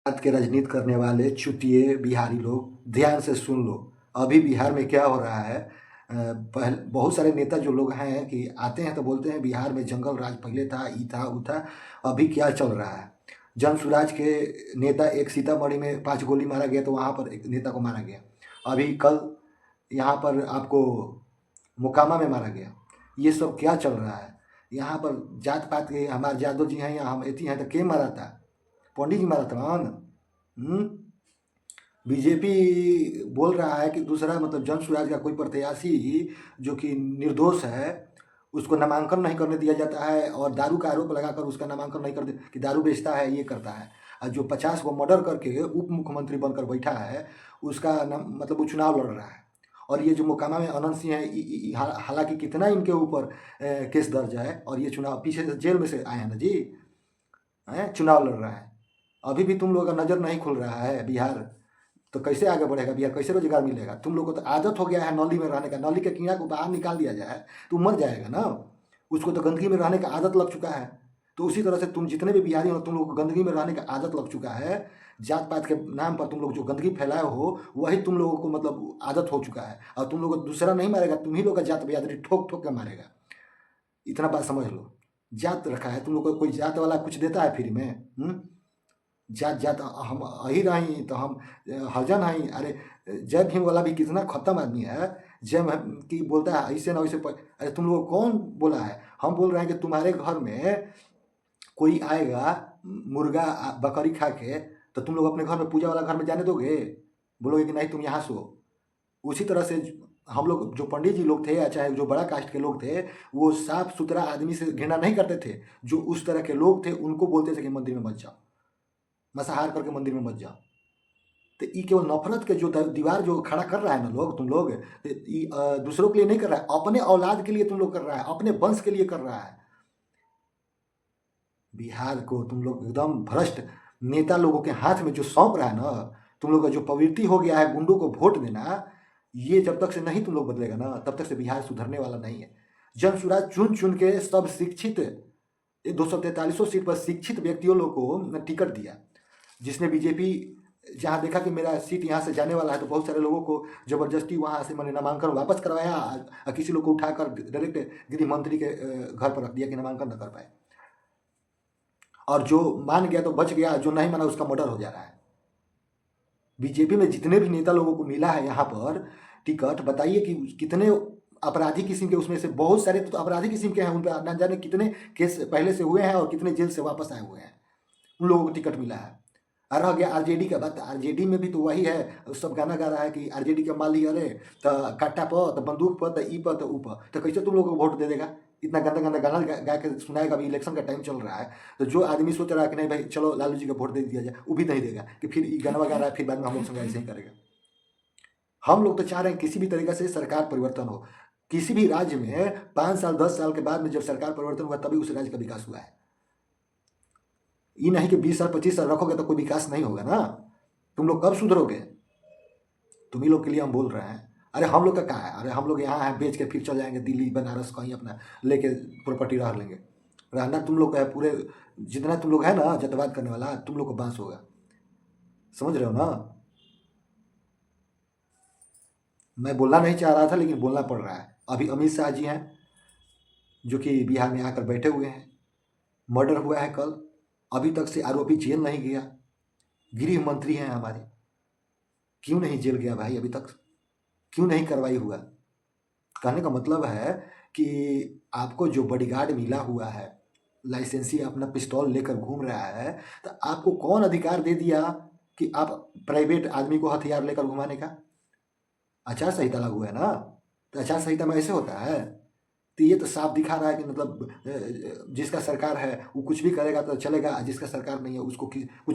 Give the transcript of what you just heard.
बात के राजनीति करने वाले चुतिए बिहारी लोग ध्यान से सुन लो। अभी बिहार में क्या हो रहा है। पहले बहुत सारे नेता जो लोग हैं कि आते हैं तो बोलते हैं बिहार में जंगल राज पहले था, ई था वो था। अभी क्या चल रहा है, जन सुराज के नेता एक सीतामढ़ी में 5 गोली मारा गया तो वहाँ पर एक नेता को मारा गया। अभी कल यहाँ पर आपको मोकामा में मारा गया। ये सब क्या चल रहा है यहाँ पर? जात पात के हमारे यादव जी हैं या हम एती हैं तो के मारा था? पंडित जी मारा था। बीजेपी बोल रहा है कि दूसरा मतलब जन सुराज का कोई प्रत्याशी जो कि निर्दोष है उसको नामांकन नहीं करने दिया जाता है और दारू का आरोप लगाकर उसका नामांकन नहीं कर दे कि दारू बेचता है, ये करता है। और जो 50 को मर्डर करके उप मुख्यमंत्री बनकर बैठा है उसका मतलब वो चुनाव लड़ रहा है। और ये जो मोकामा में अनंत सिंह है, हालांकि कितना इनके ऊपर केस दर्ज है और ये चुनाव पीछे से जेल में से आए हैं ना जी, हैं चुनाव लड़ रहा है। अभी भी तुम लोगों का नज़र नहीं खुल रहा है बिहार, तो कैसे आगे बढ़ेगा बिहार? कैसे रोजगार मिलेगा? तुम लोग को तो आदत हो गया है नली में रहने का। नली के कीड़ा को बाहर निकाल दिया जाए तो मर जाएगा ना। उसको तो गंदगी में रहने का आदत लग चुका है। तो उसी तरह से तुम जितने भी बिहारी हो तुम लोग को गंदगी में रहने का आदत लग चुका है। जात पात के नाम पर तुम लोग जो गंदगी फैलाए हो वही तुम लोगों को मतलब आदत हो चुका है। और तुम लोग को दूसरा नहीं मारेगा, तुम ही लोग का जात बिरादरी ठोक ठोक के मारेगा। इतना बात समझ लो। जात रखा है तुम लोग को, कोई जात वाला कुछ देता है फ्री में? जात जात हम अहिर हई तो हम हरिजन हई। अरे जय भीम वाला भी कितना खत्म आदमी है। जय की बोलता है ऐसे ना वैसे अरे तुम लोग कौन बोला है? हम बोल रहे हैं कि तुम्हारे घर में कोई आएगा मुर्गा बकरी खा के तो तुम लोग अपने घर में पूजा वाला घर में जाने दोगे? बोलोगे कि नहीं तुम यहाँ सो। उसी तरह से हम लोग जो पंडित जी लोग थे या चाहे जो बड़ा कास्ट के लोग थे वो साफ सुथरा आदमी से घृणा नहीं करते थे। जो उस तरह के लोग थे उनको बोलते थे कि मंदिर में मत जाओ, मसाहार करके मंदिर में मत जाओ। तो ये केवल नफरत के जो दीवार जो खड़ा कर रहा है ना लोग, तुम लोग दूसरों के लिए नहीं कर रहा है, अपने औलाद के लिए तुम लोग कर रहा है, अपने वंश के लिए कर रहा है। बिहार को तुम लोग एकदम भ्रष्ट नेता लोगों के हाथ में जो सौंप रहा है ना, तुम लोग का जो प्रवृत्ति हो गया है गुंडों को वोट देना, ये जब तक से नहीं तुम लोग बदलेगा ना तब तक से बिहार सुधरने वाला नहीं है। जन सुराज चुन चुन के सब शिक्षित 243 सीट पर शिक्षित व्यक्तियों लोग को टिकट दिया। जिसने बीजेपी जहाँ देखा कि मेरा सीट यहाँ से जाने वाला है तो बहुत सारे लोगों को ज़बरदस्ती वहाँ से मैंने नामांकन वापस करवाया और किसी लोग को उठाकर डायरेक्ट गृह मंत्री के घर पर रख दिया कि नामांकन न कर पाए। और जो मान गया तो बच गया, जो नहीं माना उसका मर्डर हो जा रहा है। बीजेपी में जितने भी नेता लोगों को मिला है यहाँ पर टिकट, बताइए कि कितने अपराधी किस्म के, उसमें से बहुत सारे तो अपराधी किस्म के हैं, उन पर न जाने कितने केस पहले से हुए हैं और कितने जेल से वापस आए हुए हैं, उन लोगों को टिकट मिला है। और रह गया आरजेडी का बात, आरजेडी में भी तो वही है, सब गाना गा रहा है कि आरजेडी के माली अरे तो कट्टा पर तो बंदूक पर तो ई पर तो ऊ पर, तो कैसे तुम लोग को वोट दे देगा? इतना गंदा गंदा गाना गा के सुनाएगा। अभी इलेक्शन का टाइम चल रहा है तो जो आदमी सोच रहा है कि नहीं भाई चलो लालू जी को वोट दे दिया जाए, वो भी नहीं देगा कि फिर गाना गा रहा है, फिर बाद में हम लोग संग ऐसे ही करेगा। हम लोग तो चाह रहे हैं किसी भी तरीके से सरकार परिवर्तन हो। किसी भी राज्य में 5 साल 10 साल के बाद में जब सरकार परिवर्तन हुआ तभी उस राज्य का विकास हुआ है। ये नहीं कि 20 साल 25 साल रखोगे तो कोई विकास नहीं होगा ना। तुम लोग कब सुधरोगे? तुम ही लोग के लिए हम बोल रहे हैं। अरे हम लोग का क्या है? अरे हम लोग यहाँ हैं, बेच के फिर चल जाएंगे दिल्ली बनारस कहीं अपना लेके प्रॉपर्टी रह लेंगे। रहना तुम लोग का है, पूरे जितना तुम लोग है ना जतवाद करने वाला तुम लोग को बांस होगा। समझ रहे हो ना? मैं बोलना नहीं चाह रहा था लेकिन बोलना पड़ रहा है। अभी अमित शाह जी हैं जो कि बिहार में आकर बैठे हुए हैं। मर्डर हुआ है कल, अभी तक से आरोपी जेल नहीं गया। गृह मंत्री हैं हमारे, क्यों नहीं जेल गया भाई अभी तक? क्यों नहीं कार्रवाई हुआ? कहने का मतलब है कि आपको जो बॉडीगार्ड मिला हुआ है, लाइसेंसी अपना पिस्तौल लेकर घूम रहा है, तो आपको कौन अधिकार दे दिया कि आप प्राइवेट आदमी को हथियार लेकर घुमाने का? आचार संहिता लागू है ना, तो आचार संहिता में ऐसे होता है। तो ये तो साफ दिखा रहा है कि मतलब जिसका सरकार है वो कुछ भी करेगा तो चलेगा, जिसका सरकार नहीं है उसको कुछ